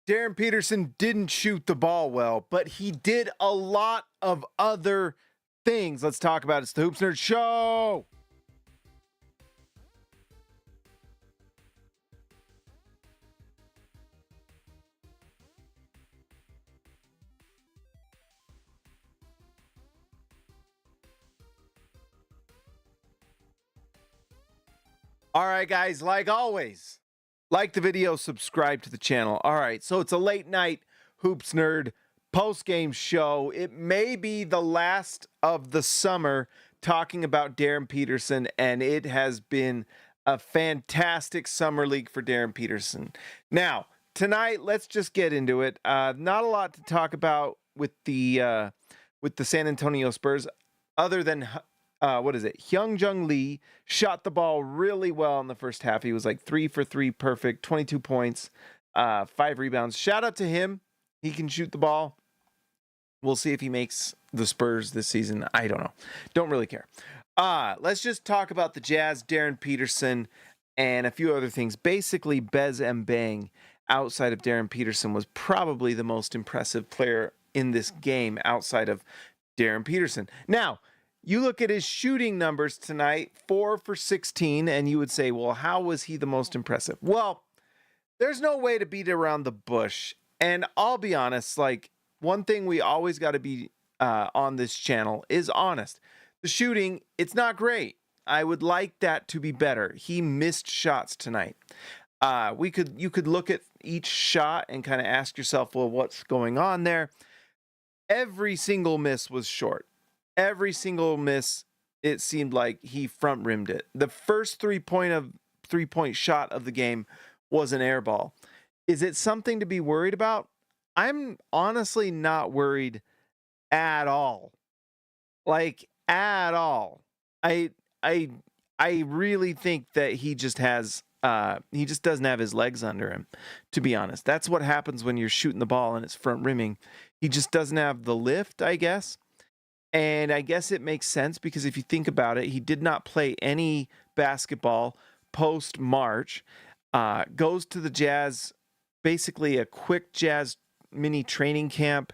Darryn Peterson didn't shoot the ball well, but he did a lot of other things. Let's talk about it. It's the Hoops Nerd Show. All right, guys, like always, like the video, subscribe to the channel. All right, so it's a late night Hoops Nerd post-game show. It may be the last of the summer talking about Darryn Peterson, and it has been a fantastic summer league for Darryn Peterson. Now, tonight, let's just get into it. Not a lot to talk about with the San Antonio Spurs, other than Hyung Jung Lee shot the ball really well in the first half. He was like 3 for 3, perfect, 22 points, 5 rebounds. Shout out to him. He can shoot the ball. We'll see if he makes the Spurs this season. I don't know. Don't really care. Let's just talk about the Jazz, Darryn Peterson, and a few other things. Basically, Bez Mbang, outside of Darryn Peterson, was probably the most impressive player in this game outside of Darryn Peterson. Now, you look at his shooting numbers tonight, 4 for 16, and you would say, well, how was he the most impressive? Well, there's no way to beat around the bush. And I'll be honest, like, one thing we always got to be on this channel is honest. The shooting, it's not great. I would like that to be better. He missed shots tonight. You could look at each shot and kind of ask yourself, well, what's going on there? Every single miss was short. Every single miss, it seemed like he front rimmed it. The first three-point shot of the game was an air ball. Is it something to be worried about? I'm honestly not worried at all. Like, at all. I really think that he just doesn't have his legs under him, to be honest. That's what happens when you're shooting the ball and it's front rimming. He just doesn't have the lift, I guess. And I guess it makes sense because if you think about it, he did not play any basketball post-March, goes to the Jazz, basically a quick Jazz mini training camp,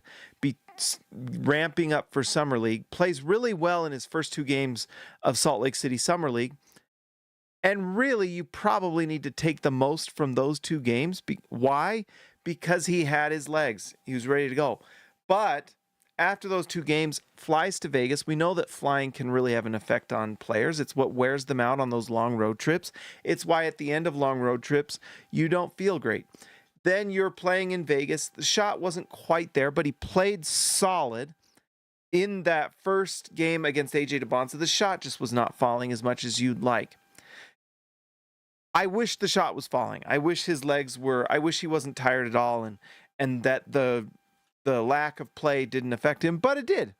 ramping up for Summer League, plays really well in his first 2 games of Salt Lake City Summer League. And really, you probably need to take the most from those 2 games. Why? Because he had his legs. He was ready to go. But after those 2 games, flies to Vegas. We know that flying can really have an effect on players. It's what wears them out on those long road trips. It's why at the end of long road trips, you don't feel great. Then you're playing in Vegas. The shot wasn't quite there, but he played solid in that first game against AJ DeBonsa. The shot just was not falling as much as you'd like. I wish the shot was falling. I wish his legs were, I wish he wasn't tired at all and that the lack of play didn't affect him, but it did.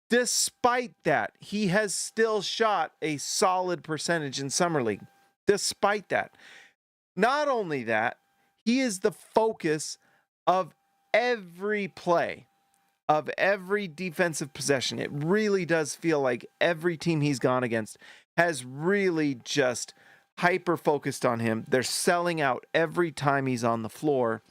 Despite that, he has still shot a solid percentage in Summer League. Despite that. Not only that, he is the focus of every play, of every defensive possession. It really does feel like every team he's gone against has really just hyper-focused on him. They're selling out every time he's on the floor.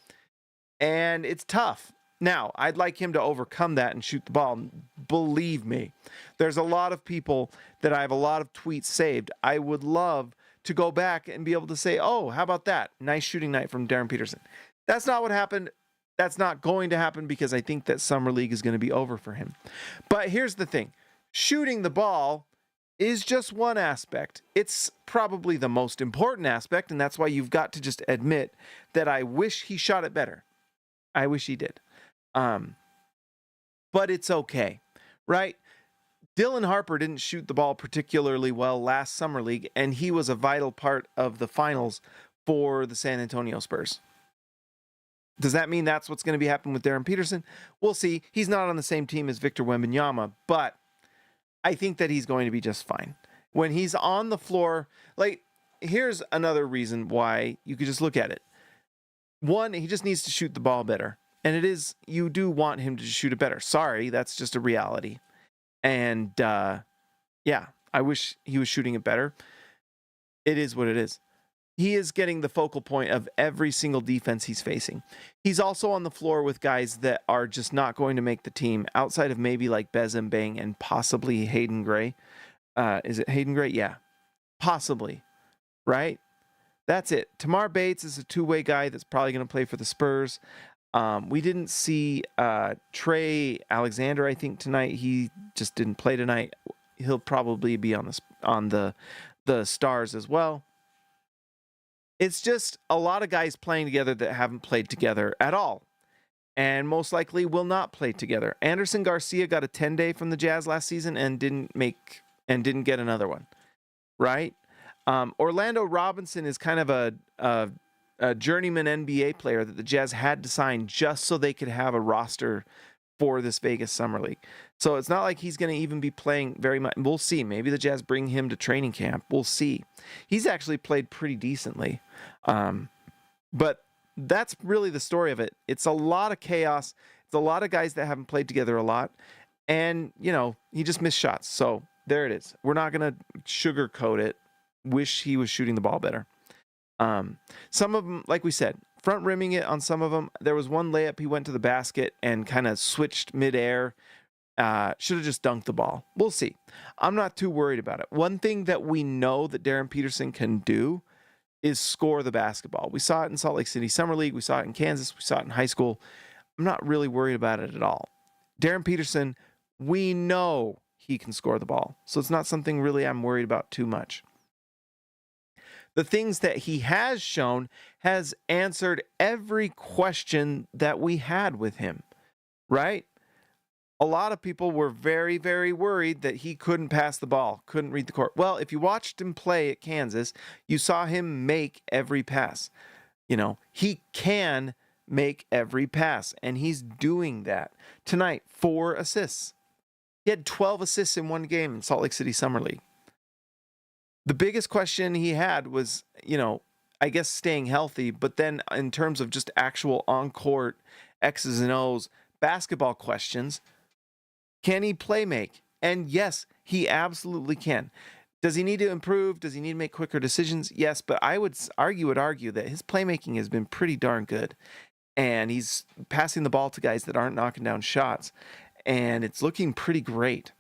And it's tough. Now, I'd like him to overcome that and shoot the ball. Believe me, there's a lot of people that I have a lot of tweets saved. I would love to go back and be able to say, oh, how about that? Nice shooting night from Darryn Peterson. That's not what happened. That's not going to happen because I think that Summer League is going to be over for him. But here's the thing. Shooting the ball is just one aspect. It's probably the most important aspect, and that's why you've got to just admit that I wish he shot it better. I wish he did. But it's okay, right? Dylan Harper didn't shoot the ball particularly well last Summer League, and he was a vital part of the finals for the San Antonio Spurs. Does that mean that's what's going to be happening with Darryn Peterson? We'll see. He's not on the same team as Victor Wembanyama, but I think that he's going to be just fine. When he's on the floor, like, here's another reason why you could just look at it. One, he just needs to shoot the ball better. And it is, you do want him to shoot it better. Sorry, that's just a reality. And, yeah, I wish he was shooting it better. It is what it is. he is getting the focal point of every single defense he's facing. He's also on the floor with guys that are just not going to make the team outside of maybe like Bez and Bang and possibly Hayden Gray. Is it Hayden Gray? Yeah, possibly. Right? That's it. Tamar Bates is a two-way guy that's probably going to play for the Spurs. We didn't see Trey Alexander, I think, tonight. He just didn't play tonight. He'll probably be on the Stars as well. It's just a lot of guys playing together that haven't played together at all, and most likely will not play together. Anderson Garcia got a 10-day from the Jazz last season and didn't get another one, right? Orlando Robinson is kind of a journeyman NBA player that the Jazz had to sign just so they could have a roster for this Vegas Summer League. So it's not like he's going to even be playing very much. We'll see. Maybe the Jazz bring him to training camp. We'll see. He's actually played pretty decently. But that's really the story of it. It's a lot of chaos. It's a lot of guys that haven't played together a lot. And, he just missed shots. So there it is. We're not going to sugarcoat it. Wish he was shooting the ball better. Some of them, like we said, front rimming it on some of them. There was one layup, he went to the basket and kind of switched midair. Should have just dunked the ball. We'll see. I'm not too worried about it. One thing that we know that Darryn Peterson can do is score the basketball. We saw it in Salt Lake City Summer League. We saw it in Kansas. We saw it in high school. I'm not really worried about it at all. Darryn Peterson, we know he can score the ball. So it's not something really I'm worried about too much. The things that he has shown has answered every question that we had with him, right? A lot of people were very, very worried that he couldn't pass the ball, couldn't read the court. Well, if you watched him play at Kansas, you saw him make every pass. He can make every pass, and he's doing that. Tonight, 4 assists. He had 12 assists in one game in Salt Lake City Summer League. The biggest question he had was, I guess staying healthy, but then in terms of just actual on-court X's and O's basketball questions, can he play make? And yes, he absolutely can. Does he need to improve? Does he need to make quicker decisions? Yes, but I would argue that his playmaking has been pretty darn good. And he's passing the ball to guys that aren't knocking down shots. And it's looking pretty great.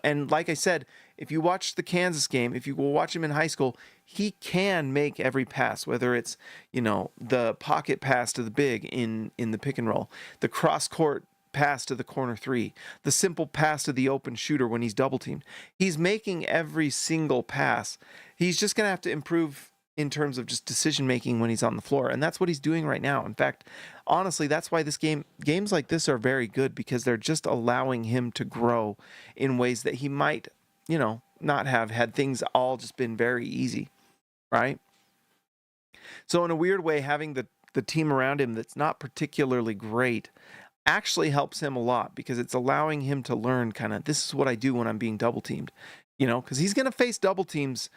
And like I said, if you watch the Kansas game, if you will watch him in high school, he can make every pass, whether it's, the pocket pass to the big in the pick and roll, the cross-court pass to the corner 3, the simple pass to the open shooter when he's double teamed. He's making every single pass. He's just going to have to improve in terms of just decision making when he's on the floor, and that's what he's doing right now. In fact, honestly, that's why games like this are very good, because they're just allowing him to grow in ways that he might, not have had things all just been very easy, right? So in a weird way, having the team around him that's not particularly great actually helps him a lot, because it's allowing him to learn kind of, this is what I do when I'm being double teamed, because he's going to face double teams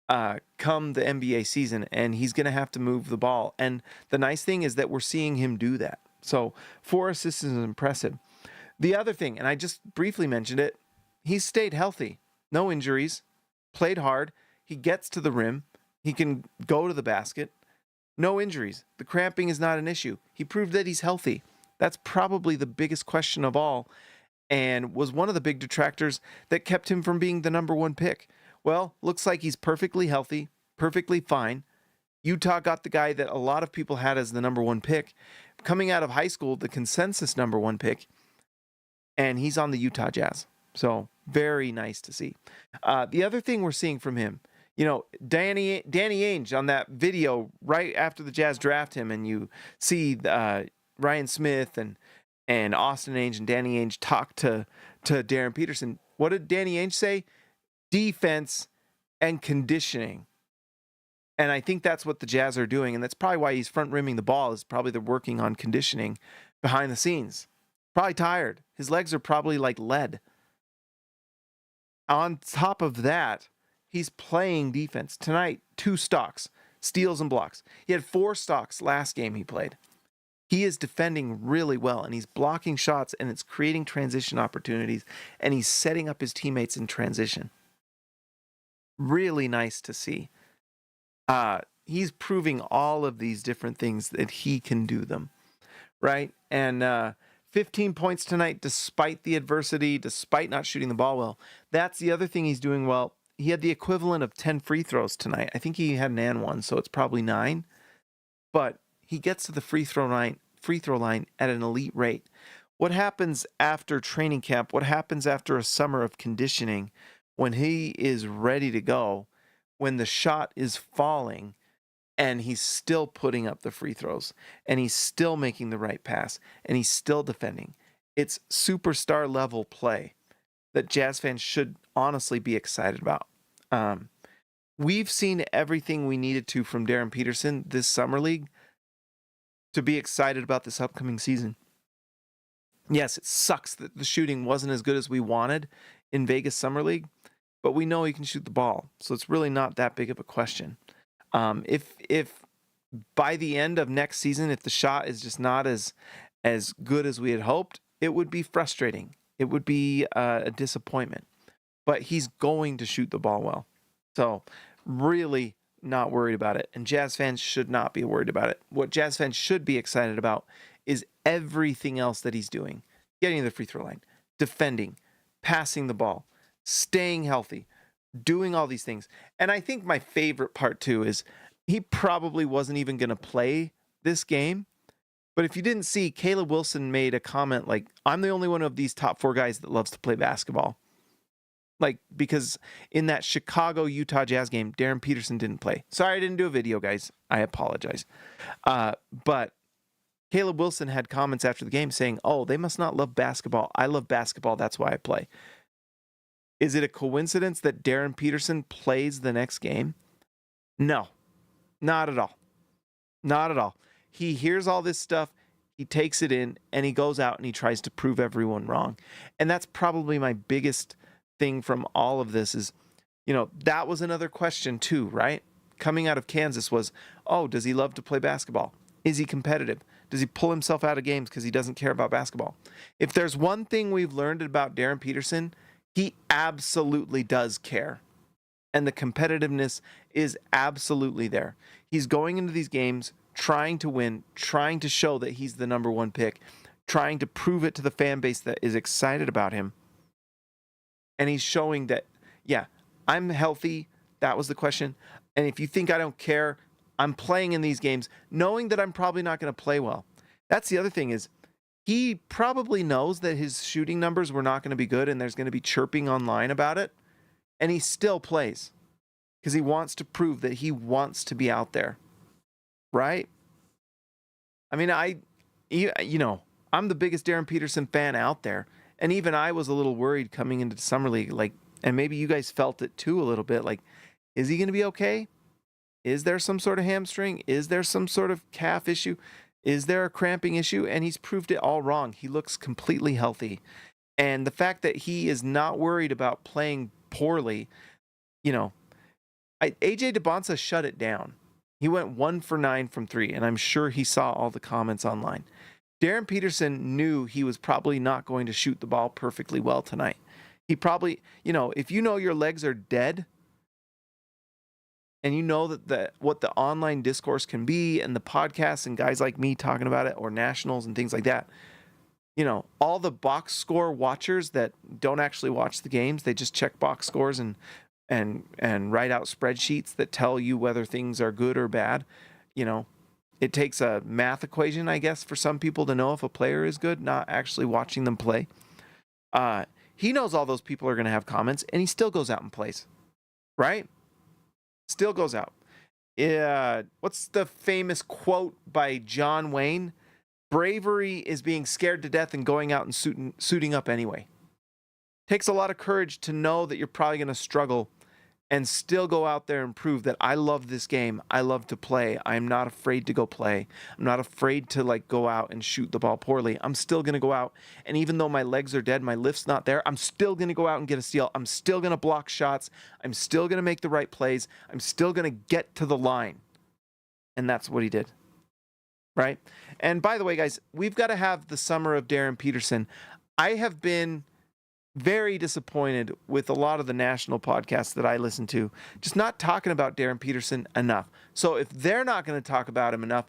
come the NBA season, and he's going to have to move the ball. And the nice thing is that we're seeing him do that. So 4 assists is impressive. The other thing, and I just briefly mentioned it, he's stayed healthy. No injuries, played hard. He gets to the rim. He can go to the basket. No injuries. The cramping is not an issue. He proved that he's healthy. That's probably the biggest question of all, and was one of the big detractors that kept him from being the number 1 pick. Well, looks like he's perfectly healthy, perfectly fine. Utah got the guy that a lot of people had as the number 1 pick. Coming out of high school, the consensus number 1 pick, and he's on the Utah Jazz. So very nice to see. The other thing we're seeing from him, Danny Ainge on that video right after the Jazz draft him, and you see Ryan Smith and Austin Ainge and Danny Ainge talk to Darryn Peterson. What did Danny Ainge say? Defense and conditioning. And I think that's what the Jazz are doing, and that's probably why he's front rimming the ball, is probably they're working on conditioning behind the scenes. Probably tired. His legs are probably like lead. On top of that, he's playing defense. Tonight, 2 stocks, steals and blocks. He had 4 stocks last game he played. He is defending really well, and he's blocking shots, and it's creating transition opportunities, and he's setting up his teammates in transition. Really nice to see. he's proving all of these different things that he can do them, right? And 15 points tonight, despite the adversity, despite not shooting the ball well. That's the other thing he's doing well. He had the equivalent of 10 free throws tonight. I think he had an and one, so it's probably 9. But he gets to the free throw line at an elite rate. What happens after training camp? What happens after a summer of conditioning when he is ready to go, when the shot is falling and he's still putting up the free throws and he's still making the right pass and he's still defending? It's superstar level play that Jazz fans should honestly be excited about. We've seen everything we needed to from Darryn Peterson this summer league to be excited about this upcoming season. Yes, it sucks that the shooting wasn't as good as we wanted in Vegas Summer League, but we know he can shoot the ball, so it's really not that big of a question. If by the end of next season, if the shot is just not as good as we had hoped, it would be frustrating. It would be a disappointment. But he's going to shoot the ball well. So really not worried about it. And Jazz fans should not be worried about it. What Jazz fans should be excited about is everything else that he's doing. Getting to the free throw line, defending, passing the ball, staying healthy, doing all these things. And I think my favorite part too is he probably wasn't even going to play this game. But if you didn't see, Caleb Wilson made a comment like, I'm the only one of these top 4 guys that loves to play basketball. Like, because in that Chicago-Utah Jazz game, Darryn Peterson didn't play. Sorry I didn't do a video, guys. I apologize. But Caleb Wilson had comments after the game saying, oh, they must not love basketball. I love basketball. That's why I play. Is it a coincidence that Darryn Peterson plays the next game? No, not at all. Not at all. He hears all this stuff, he takes it in, and he goes out and he tries to prove everyone wrong. And that's probably my biggest thing from all of this is, that was another question too, right? Coming out of Kansas was, oh, does he love to play basketball? Is he competitive? Does he pull himself out of games because he doesn't care about basketball? If there's one thing we've learned about Darryn Peterson, he absolutely does care. And the competitiveness is absolutely there. He's going into these games trying to win, trying to show that he's the number 1 pick, trying to prove it to the fan base that is excited about him. And he's showing that, yeah, I'm healthy. That was the question. And if you think I don't care, I'm playing in these games, knowing that I'm probably not going to play well. That's the other thing is he probably knows that his shooting numbers were not going to be good and there's going to be chirping online about it. And he still plays because he wants to prove that he wants to be out there. Right? I mean, I'm the biggest Darryn Peterson fan out there. And even I was a little worried coming into the Summer League, and maybe you guys felt it too a little bit, is he going to be okay? Is there some sort of hamstring? Is there some sort of calf issue? Is there a cramping issue? And he's proved it all wrong. He looks completely healthy. And the fact that he is not worried about playing poorly, AJ DeBonsa shut it down. He went 1 for 9 from 3, and I'm sure he saw all the comments online. Darryn Peterson knew he was probably not going to shoot the ball perfectly well tonight. He probably, if you know your legs are dead and you know that what the online discourse can be and the podcasts and guys like me talking about it or nationals and things like that, all the box score watchers that don't actually watch the games, they just check box scores and write out spreadsheets that tell you whether things are good or bad. It takes a math equation, I guess, for some people to know if a player is good, not actually watching them play. He knows all those people are going to have comments, and he still goes out and plays, right? Still goes out. What's the famous quote by John Wayne? Bravery is being scared to death and going out and suiting up anyway. Takes a lot of courage to know that you're probably going to struggle and still go out there and prove that I love this game. I love to play. I'm not afraid to go play. I'm not afraid to go out and shoot the ball poorly. I'm still going to go out. And even though my legs are dead, my lift's not there, I'm still going to go out and get a steal. I'm still going to block shots. I'm still going to make the right plays. I'm still going to get to the line. And that's what he did. Right? And by the way, guys, we've got to have the summer of Darryn Peterson. I have been very disappointed with a lot of the national podcasts that I listen to, just not talking about Darryn Peterson enough. So if they're not going to talk about him enough,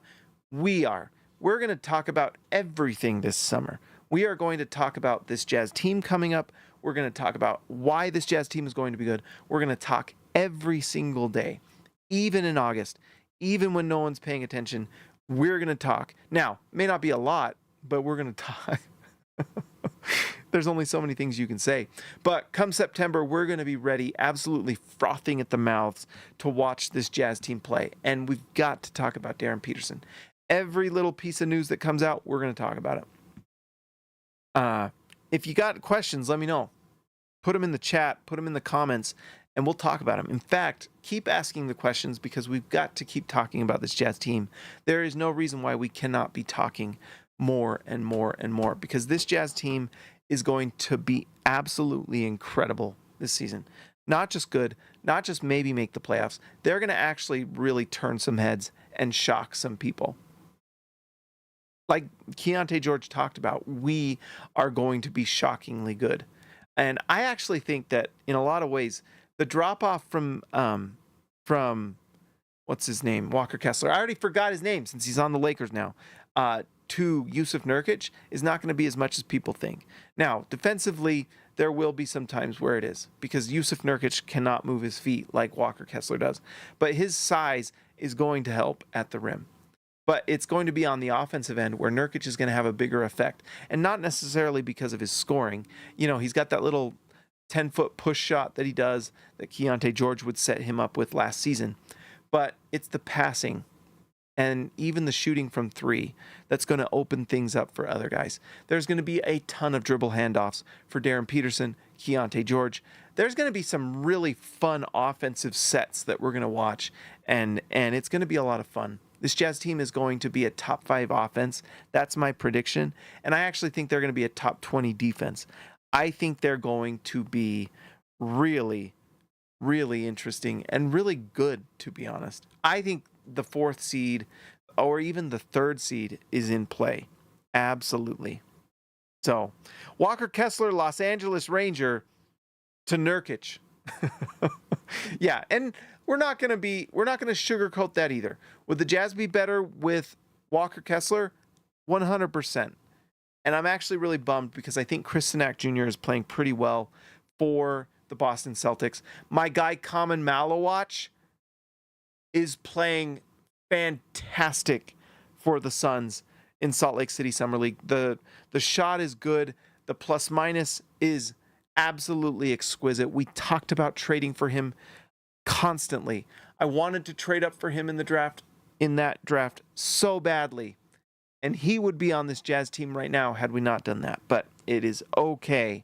we are. We're going to talk about everything this summer. We are going to talk about this Jazz team coming up. We're going to talk about why this Jazz team is going to be good. We're going to talk every single day, even in August, even when no one's paying attention. We're going to talk. Now, it may not be a lot, but we're going to talk. There's only so many things you can say. But come September, we're going to be ready, absolutely frothing at the mouths to watch this Jazz team play. And we've got to talk about Darryn Peterson. Every little piece of news that comes out, we're going to talk about it. If you got questions, let me know. Put them in the chat, put them in the comments, and we'll talk about them. In fact, keep asking the questions because we've got to keep talking about this Jazz team. There is no reason why we cannot be talking more and more and more because this Jazz team is going to be absolutely incredible this season. Not just good, not just maybe make the playoffs. They're going to actually really turn some heads and shock some people. Like Keyonte George talked about, we are going to be shockingly good. And I actually think that in a lot of ways, the drop-off from what's his name? Walker Kessler. I already forgot his name since he's on the Lakers now. To Jusuf Nurkic is not going to be as much as people think. Now, defensively, there will be some times where it is because Jusuf Nurkic cannot move his feet like Walker Kessler does. But his size is going to help at the rim. But it's going to be on the offensive end where Nurkic is going to have a bigger effect. And not necessarily because of his scoring. You know, he's got that little 10-foot push shot that he does that Keyonte George would set him up with last season. But it's the passing and even the shooting from three that's going to open things up for other guys. There's going to be a ton of dribble handoffs for Darryn Peterson, Keyonte George. There's going to be some really fun offensive sets that we're going to watch, and it's going to be a lot of fun. This Jazz team is going to be a top 5 offense. That's my prediction. And I actually think they're going to be a top 20 defense. I think they're going to be really, really interesting and really good, to be honest. I think the 4th seed or even the 3rd seed is in play. Absolutely. So, Walker Kessler, Los Angeles Ranger to Nurkic. Yeah, and we're not going to sugarcoat that either. Would the Jazz be better with Walker Kessler? 100%. And I'm actually really bummed because I think Chris Sinak Jr. is playing pretty well for the Boston Celtics. My guy, Common Malawach, is playing fantastic for the Suns in Salt Lake City Summer League. The shot is good. The plus minus is absolutely exquisite. We talked about trading for him constantly. I wanted to trade up for him in that draft so badly. And he would be on this Jazz team right now had we not done that. But it is okay.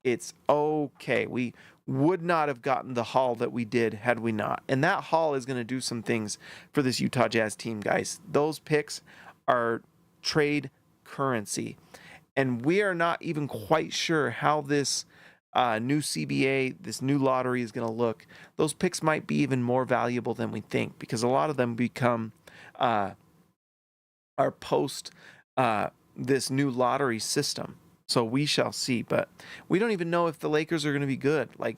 It's okay. We would not have gotten the haul that we did had we not. And that haul is going to do some things for this Utah Jazz team, guys. Those picks are trade currency. And we are not even quite sure how this new CBA, this new lottery is going to look. Those picks might be even more valuable than we think because a lot of them become are post this new lottery system. So we shall see. But we don't even know if the Lakers are going to be good. Like,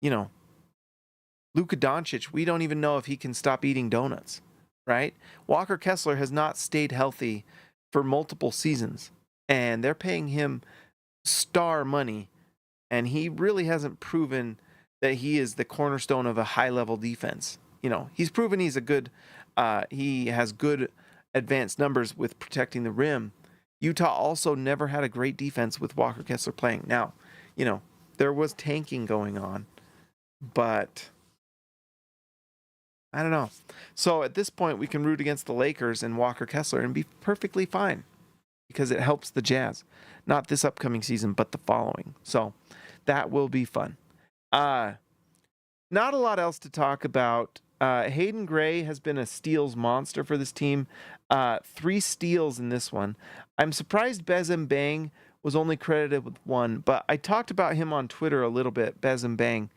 Luka Doncic, we don't even know if he can stop eating donuts, right? Walker Kessler has not stayed healthy for multiple seasons. And they're paying him star money. And he really hasn't proven that he is the cornerstone of a high-level defense. He's proven he's a good, he has good advanced numbers with protecting the rim. Utah also never had a great defense with Walker Kessler playing. Now, there was tanking going on, but I don't know. So at this point, we can root against the Lakers and Walker Kessler and be perfectly fine because it helps the Jazz. Not this upcoming season, but the following. So that will be fun. Not a lot else to talk about. Hayden Gray has been a steals monster for this team. 3 steals in this one. I'm surprised Bezem Bang was only credited with 1, but I talked about him on Twitter a little bit, Bezem Bang.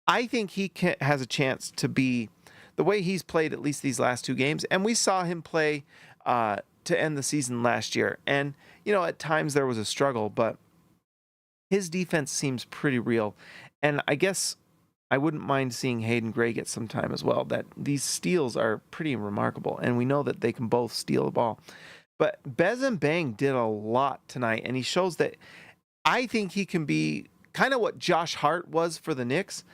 I think he has a chance to be the way he's played at least these last 2 games, and we saw him play to end the season last year. And, at times there was a struggle, but his defense seems pretty real. And I guess I wouldn't mind seeing Hayden Gray get some time as well. That these steals are pretty remarkable, and we know that they can both steal the ball. But Bez and Bang did a lot tonight, and he shows that I think he can be kind of what Josh Hart was for the Knicks.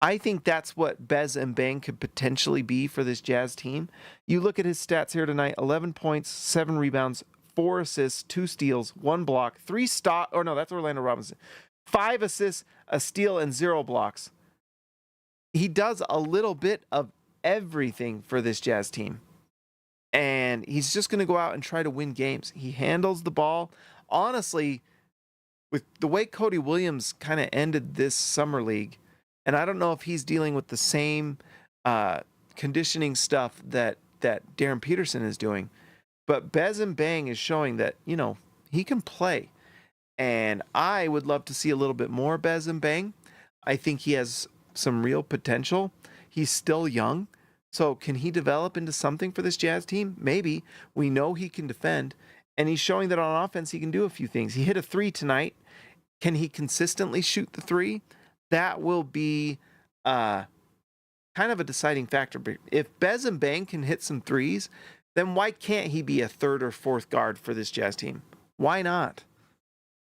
I think that's what Bez and Bang could potentially be for this Jazz team. You look at his stats here tonight: 11 points, 7 rebounds, 4 assists, 2 steals, 1 block, 3 stop. Oh no, that's Orlando Robinson. 5 assists, a steal, and 0 blocks. He does a little bit of everything for this Jazz team. And he's just going to go out and try to win games. He handles the ball. Honestly, with the way Cody Williams kind of ended this summer league, and I don't know if he's dealing with the same conditioning stuff that Darryn Peterson is doing, but Bez and Bang is showing that, you know, he can play. And I would love to see a little bit more Bez and Bang. I think he has some real potential. He's still young. So can he develop into something for this Jazz team? Maybe. We know he can defend. And he's showing that on offense he can do a few things. He hit a 3 tonight. Can he consistently shoot the 3? That will be kind of a deciding factor. But if Bez and Bang can hit some 3s, then why can't he be a 3rd or 4th guard for this Jazz team? Why not?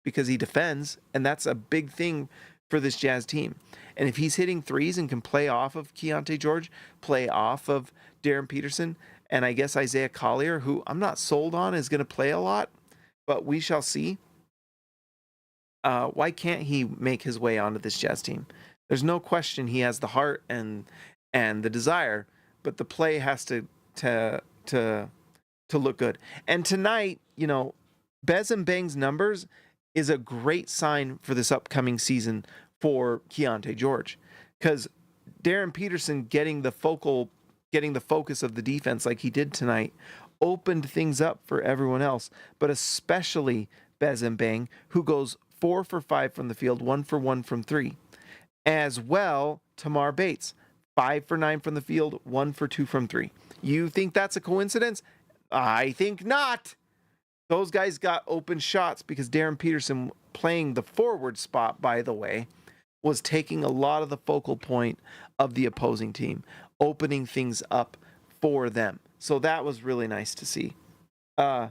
Because he defends, and that's a big thing for this Jazz team. And if he's hitting 3s and can play off of Keyonte George, play off of Darryn Peterson, and I guess Isaiah Collier, who I'm not sold on is going to play a lot, but we shall see. Why can't he make his way onto this Jazz team? There's no question he has the heart and the desire, but the play has to look good. And tonight, you know, Bez and Bang's numbers is a great sign for this upcoming season for Keyonte George, because Darryn Peterson getting the focus of the defense like he did tonight opened things up for everyone else, but especially Bez and Bang, who goes 4 for 5 from the field, 1 for 1 from 3. As well, Tamar Bates, 5 for 9 from the field, 1 for 2 from 3. You think that's a coincidence? I think not. Those guys got open shots because Darryn Peterson, playing the forward spot, by the way, was taking a lot of the focal point of the opposing team, opening things up for them. So that was really nice to see. Not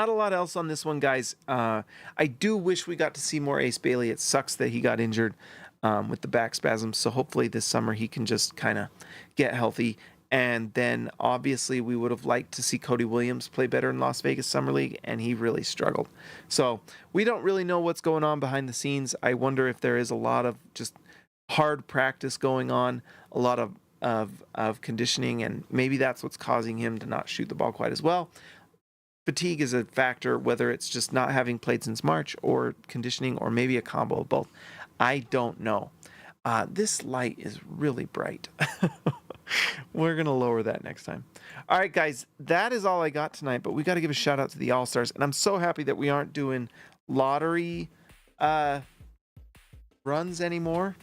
a lot else on this one, guys. I do wish we got to see more Ace Bailey. It sucks that he got injured with the back spasms. So hopefully this summer he can just kind of get healthy. And then obviously we would have liked to see Cody Williams play better in Las Vegas Summer League, and he really struggled. So we don't really know what's going on behind the scenes. I wonder if there is a lot of just hard practice going on, a lot of conditioning, and maybe that's what's causing him to not shoot the ball quite as well. Fatigue is a factor, whether it's just not having played since March or conditioning or maybe a combo of both. I don't know. This light is really bright. We're going to lower that next time. All right, guys, that is all I got tonight, but we got to give a shout out to the All-Stars, and I'm so happy that we aren't doing lottery runs anymore.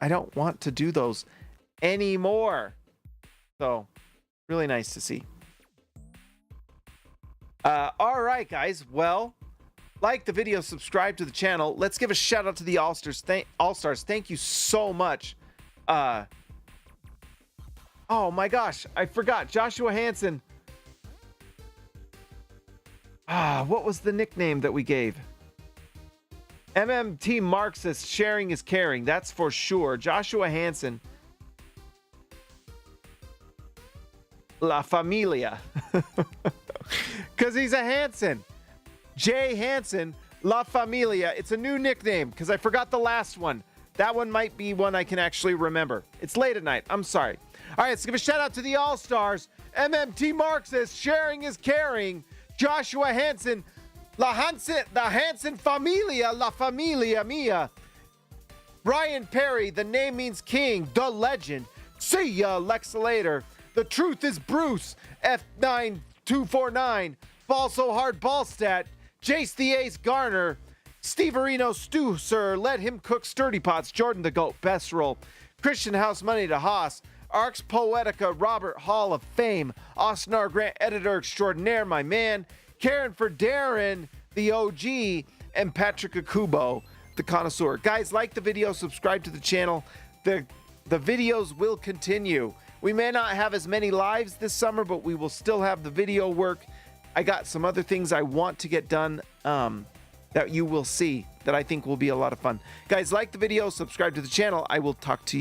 I don't want to do those anymore. So, really nice to see. All right, guys. Well, like the video, subscribe to the channel. Let's give a shout out to the All-Stars. All-Stars, thank you so much. Oh my gosh, I forgot. Joshua Hansen. What was the nickname that we gave? MMT Marxist, sharing is caring. That's for sure. Joshua Hansen. La Familia. Because he's a Hansen. Jay Hansen, La Familia. It's a new nickname because I forgot the last one. That one might be one I can actually remember. It's late at night. I'm sorry. All right, let's give a shout out to the All-Stars. MMT Marxist, sharing is caring. Joshua Hansen, the Hansen Familia, La Familia Mia. Brian Perry, the name means king, the legend. See ya, Lex later. The truth is Bruce, F9249. Ball so hard, ball stat. Jace the Ace Garner. Steve Areno Stu, sir. Let him cook sturdy pots. Jordan the Goat, best roll. Christian House Money to Haas. Arcs Poetica, Robert Hall of Fame. Osnar Grant, editor extraordinaire, my man. Karen for Darren. the OG, and Patrick Akubo, the connoisseur. Guys, like the video, subscribe to the channel. The videos will continue. We may not have as many lives this summer, but we will still have the video work. I got some other things I want to get done that you will see that I think will be a lot of fun. Guys, like the video, subscribe to the channel. I will talk to you